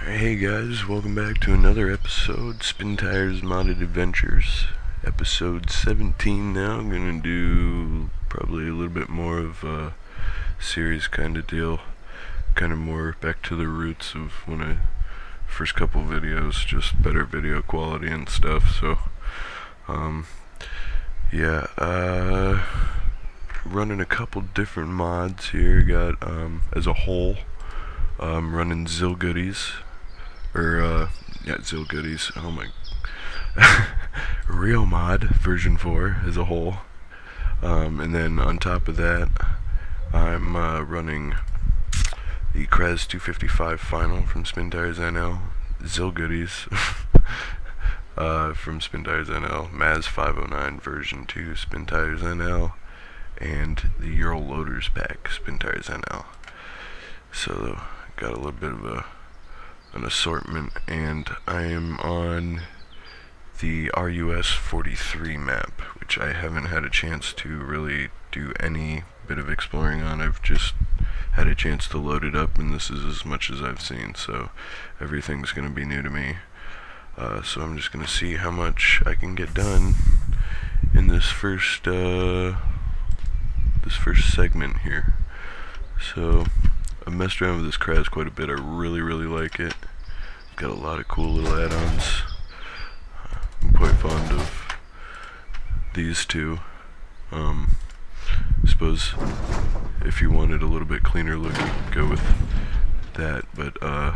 Hey guys, welcome back to another episode, Spintires Modded Adventures, episode 17 now. I'm gonna do probably a little bit more of a series kind of deal, kind of more back to the roots of when I first couple videos, just better video quality and stuff. So, running a couple different mods here. Got as a whole, running Zill Goodies. Zill Goodies. Oh my. Real Mod version 4 as a whole. And then on top of that, I'm running the Krez 255 Final from Spintires NL, Zill Goodies from Spintires NL, Maz 509 version 2 Spintires NL, and the Ural Loaders pack Spintires NL. So got a little bit of an assortment, and I am on the RUS 43 map, which I haven't had a chance to really do any bit of exploring on. I've just had a chance to load it up, and this is as much as I've seen, so everything's going to be new to me. So I'm just going to see how much I can get done in this first segment here. So I've messed around with this Krez quite a bit. I really like it. It's got a lot of cool little add-ons. I'm quite fond of these two. I suppose if you wanted a little bit cleaner look, you could go with that, but I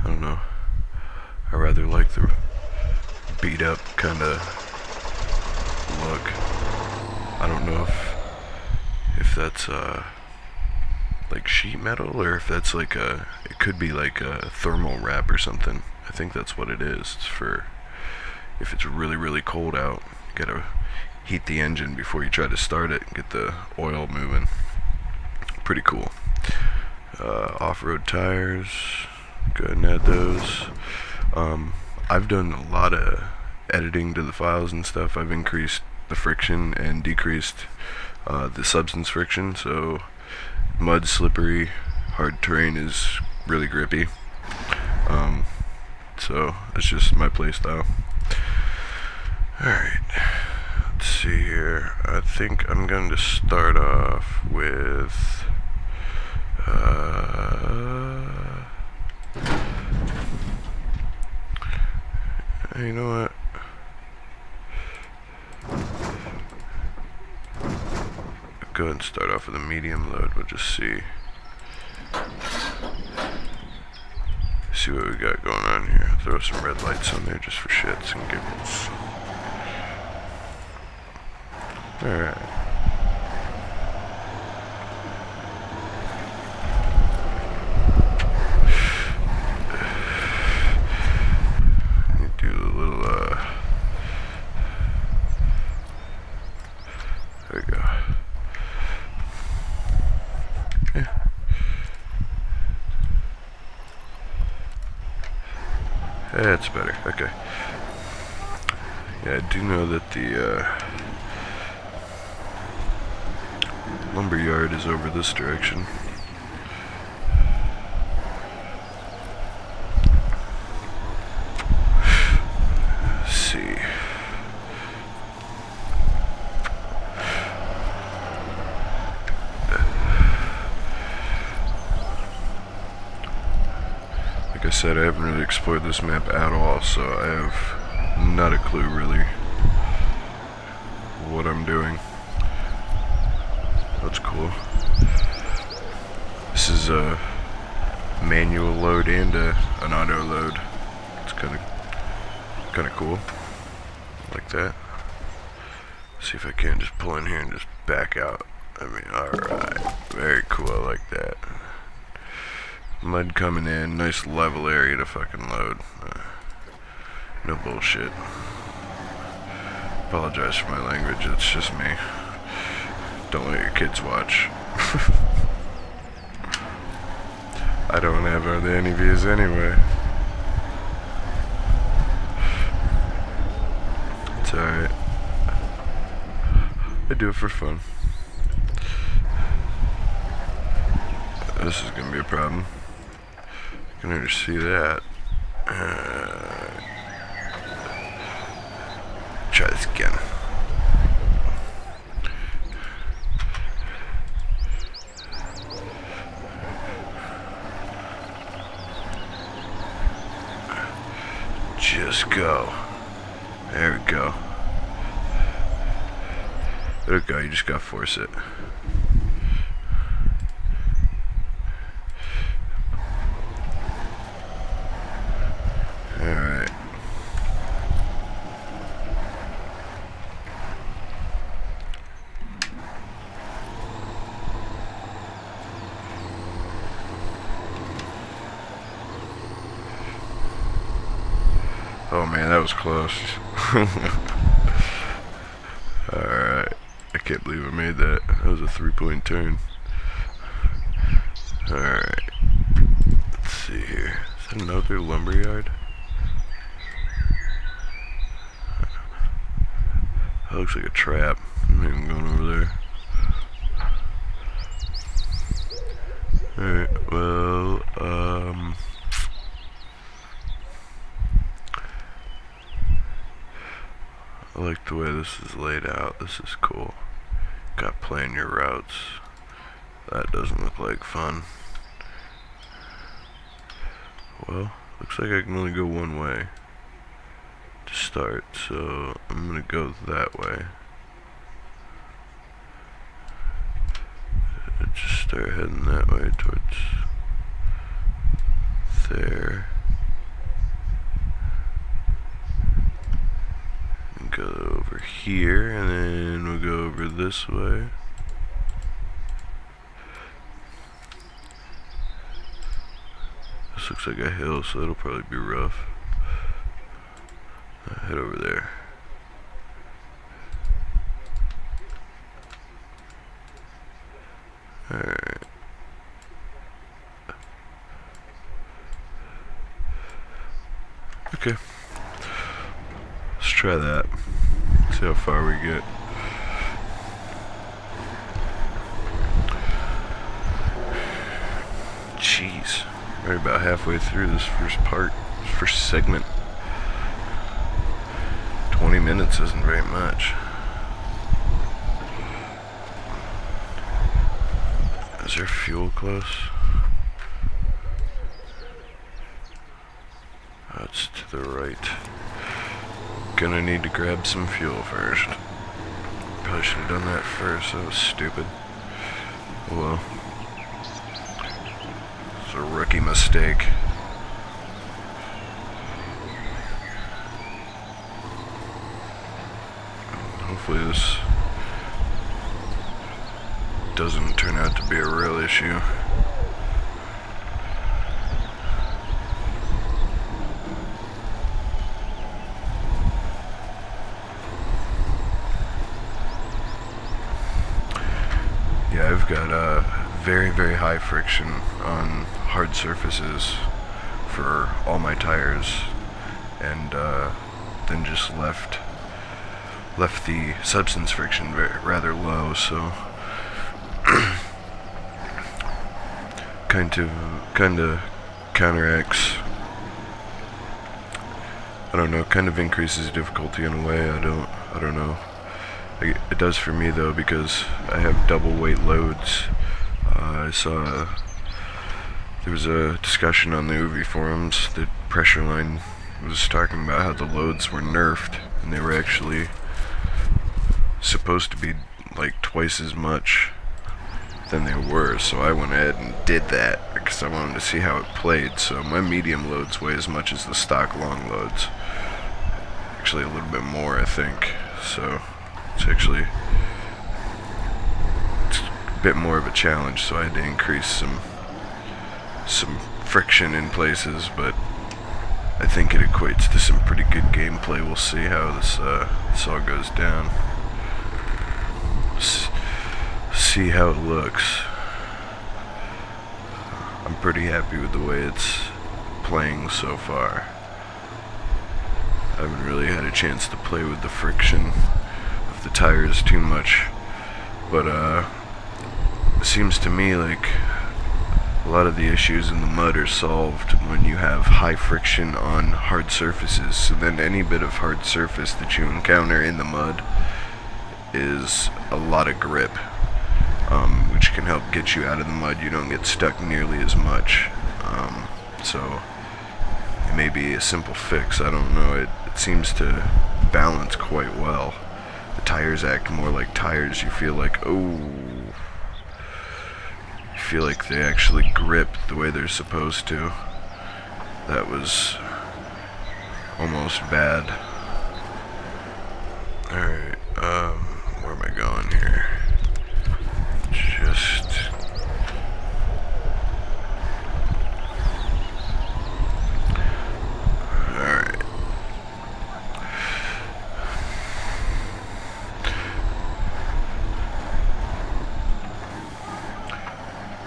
don't know. I rather like the beat up kind of look. I don't know if that's like sheet metal, or if that's like it could be like a thermal wrap or something. I think that's what it is. It's for if it's really cold out, you gotta heat the engine before you try to start it and get the oil moving. Pretty cool. Off-road tires, go ahead and add those. I've done a lot of editing to the files and stuff. I've increased the friction and decreased the substance friction, so mud, slippery, hard terrain is really grippy. So it's just my playstyle. Alright, let's see here. I think I'm going to start off with you know what? Go ahead and start off with a medium load. We'll just see what we got going on here. Throw some red lights on there just for shits and giggles. Alright. Do a little there we go. That's better. Okay. Yeah, I do know that the lumber yard is over this direction. Let's see. Like I said, I haven't really explored this map at all, so I have not a clue really what I'm doing. That's cool. This is a manual load and an auto load. It's kind of cool. Like that. See if I can just pull in here and just back out. I mean, alright. Very cool, I like that. Mud coming in, nice level area to fucking load. No bullshit. Apologize for my language, it's just me. Don't let your kids watch. I don't have any views anyway. It's alright. I do it for fun. This is gonna be a problem. I can already see that. Try this again. Just go. There we go. There we go, you just gotta force it. Alright. Oh man, that was close. Alright. I can't believe I made that. That was a 3-point turn. Alright. Let's see here. Is that another lumberyard? That looks like a trap. I'm not even going over there. Alright, well, I like the way this is laid out. This is cool. Got plan your routes. That doesn't look like fun. Well, looks like I can only go one way to start, so I'm gonna go that way. Just start heading that way towards there. And go over here, and then we'll go over this way. This looks like a hill, so it'll probably be rough. I'll head over there. Alright. Okay. Let's try that. See how far we get. Jeez. We're about halfway through this first part, this first segment. 20 minutes isn't very much. Is there fuel close? That's to the right. Gonna need to grab some fuel first. Probably should have done that first, that was stupid. Oh well. It's a rookie mistake. Hopefully this doesn't turn out to be a real issue. Yeah, I've got very, very high friction on hard surfaces for all my tires, and then just left the substance friction rather low, so kind of counteracts. I don't know, kind of increases difficulty in a way. I don't know. It does for me though, because I have double weight loads. I saw there was a discussion on the UV forums. The pressure line was talking about how the loads were nerfed, and they were actually supposed to be like twice as much than they were. So I went ahead and did that because I wanted to see how it played. So my medium loads weigh as much as the stock long loads. Actually a little bit more, I think. So it's actually a bit more of a challenge, so I had to increase some friction in places, but I think it equates to some pretty good gameplay. We'll see how this all goes down. See how it looks. I'm pretty happy with the way it's playing so far. I haven't really had a chance to play with the friction of the tires too much, but it seems to me like a lot of the issues in the mud are solved when you have high friction on hard surfaces. So then any bit of hard surface that you encounter in the mud is a lot of grip, which can help get you out of the mud. You don't get stuck nearly as much. So it may be a simple fix, I don't know. It seems to balance quite well. The tires act more like tires. You feel like, you feel like they actually grip the way they're supposed to. That was almost bad. Alright, where am I going here? Alright.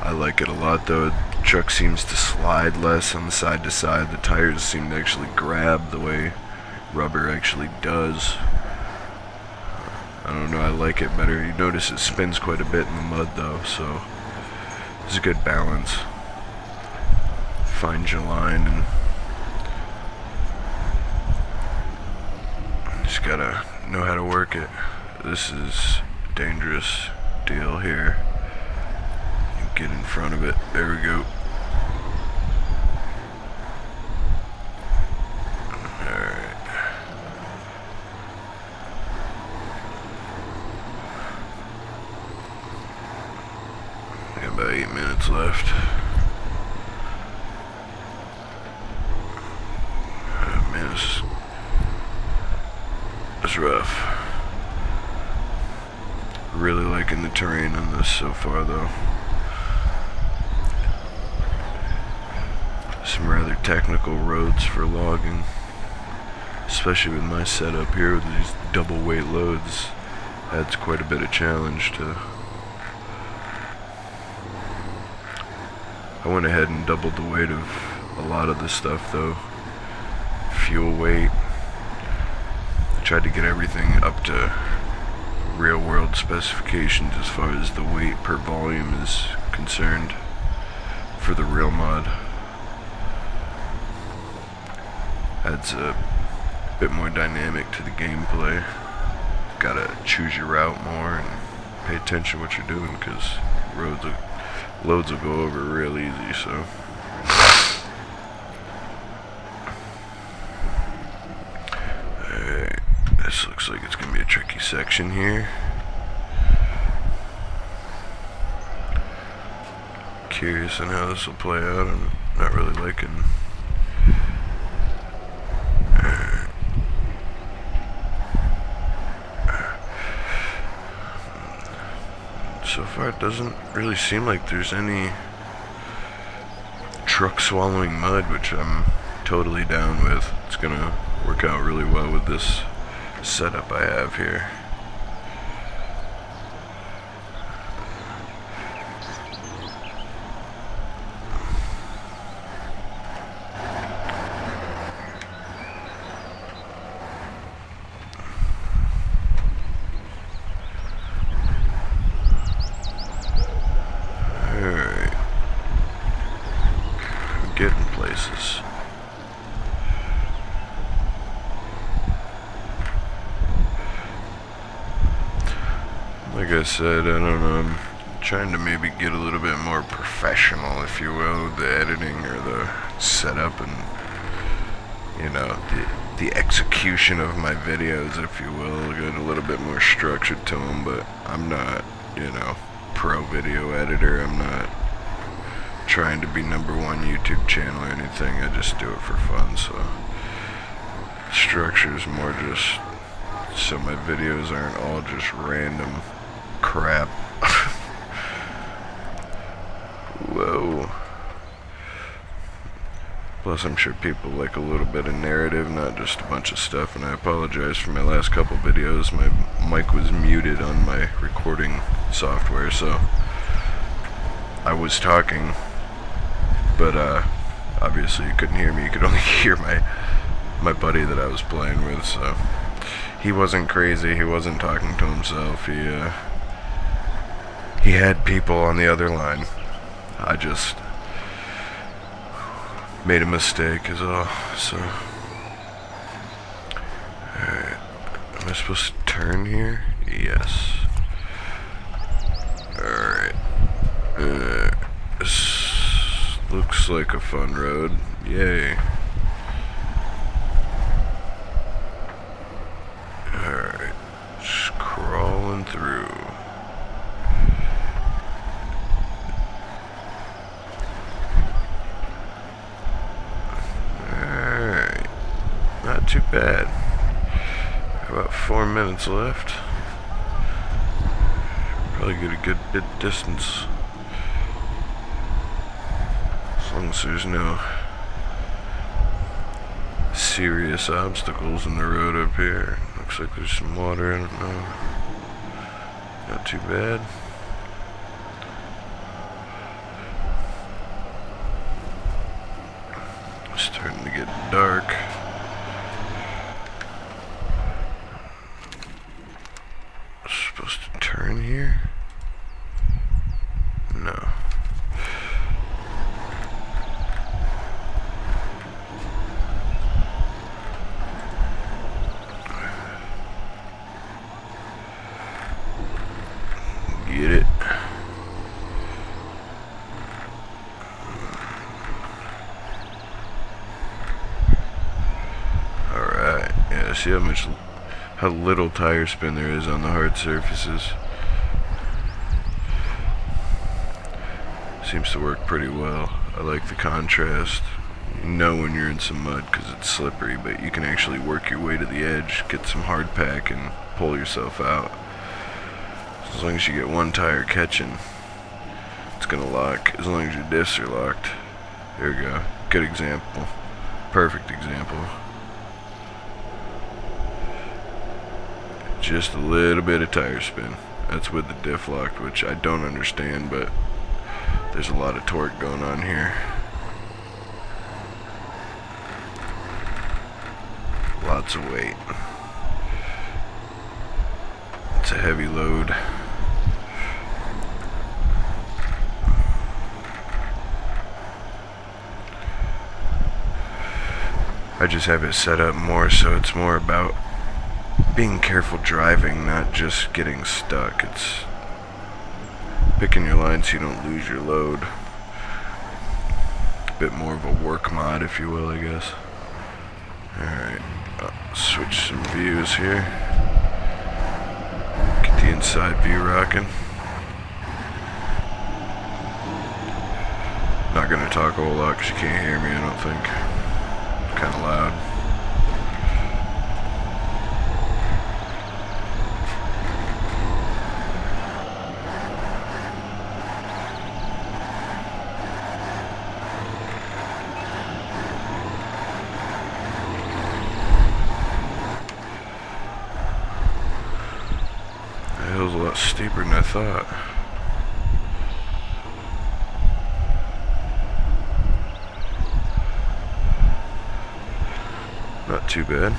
I like it a lot though. The truck seems to slide less on the side to side. The tires seem to actually grab the way rubber actually does. I don't know, I like it better. You notice it spins quite a bit in the mud though, so it's a good balance. Find your line and just gotta know how to work it. This is a dangerous deal here. Get in front of it. There we go. Alright. Got about 8 minutes left. Oh, man, it's rough. Really liking the terrain on this so far though. Some rather technical roads for logging, especially with my setup here with these double weight loads. Adds quite a bit of challenge to. I went ahead and doubled the weight of a lot of the stuff though. Fuel weight. I tried to get everything up to real world specifications as far as the weight per volume is concerned for the real mod. Adds a bit more dynamic to the gameplay. Gotta choose your route more and pay attention to what you're doing, because loads will go over real easy. So alright, this looks like it's gonna be a tricky section here. Curious on how this will play out. I'm not really liking. So far it doesn't really seem like there's any truck swallowing mud, which I'm totally down with. It's gonna work out really well with this setup I have here. Getting places. Like I said, I don't know, I'm trying to maybe get a little bit more professional, if you will, with the editing or the setup and, you know, the execution of my videos, if you will. Get a little bit more structure to them, but I'm not, you know, pro video editor. I'm not trying to be #1 YouTube channel or anything. I just do it for fun, so structure is more just so my videos aren't all just random crap. Whoa. Plus I'm sure people like a little bit of narrative, not just a bunch of stuff, and I apologize for my last couple videos. My mic was muted on my recording software, so I was talking, but obviously you couldn't hear me. You could only hear my buddy that I was playing with, so he wasn't crazy. He wasn't talking to himself. He had people on the other line. I just made a mistake is all, so. Alright. Am I supposed to turn here? Yes. Alright. This looks like a fun road. Yay. Alright. Just crawling through. Alright. Not too bad. About 4 minutes left. Probably get a good bit distance. As long as there's no serious obstacles in the road up here. Looks like there's some water, I don't know. Not too bad. It's starting to get dark. Supposed to turn here? No. Get it? Alright. Yeah, see how little tire spin there is on the hard surfaces. Seems to work pretty well. I like the contrast. You know when you're in some mud because it's slippery, but you can actually work your way to the edge, get some hard pack, and pull yourself out. As long as you get one tire catching, it's gonna lock. As long as your diffs are locked. There we go. Good example. Perfect example. Just a little bit of tire spin. That's with the diff locked, which I don't understand, but there's a lot of torque going on here. Lots of weight. It's a heavy load. I just have it set up more so it's more about being careful driving, not just getting stuck. It's picking your line so you don't lose your load. A bit more of a work mod, if you will, I guess. Alright, I'll switch some views here. Get the inside view rocking. Not gonna talk a whole lot because you can't hear me, I don't think. Kind of loud. The hill's a lot steeper than I thought. Not too bad.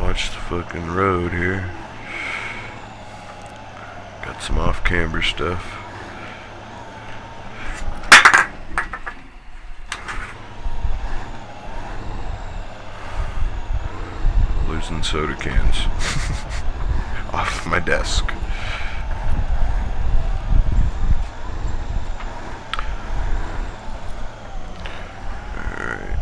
Watch the fucking road here. Got some off-camber stuff. Losing soda cans off my desk. Alright.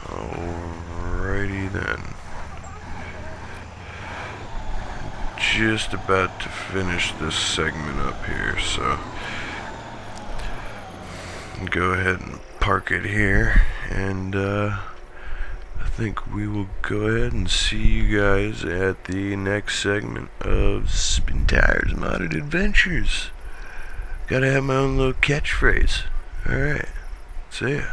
Alrighty then. Just about to finish this segment up here, so go ahead and park it here, and I think we will go ahead and see you guys at the next segment of Spintires Modded Adventures. Gotta have my own little catchphrase. Alright, see ya.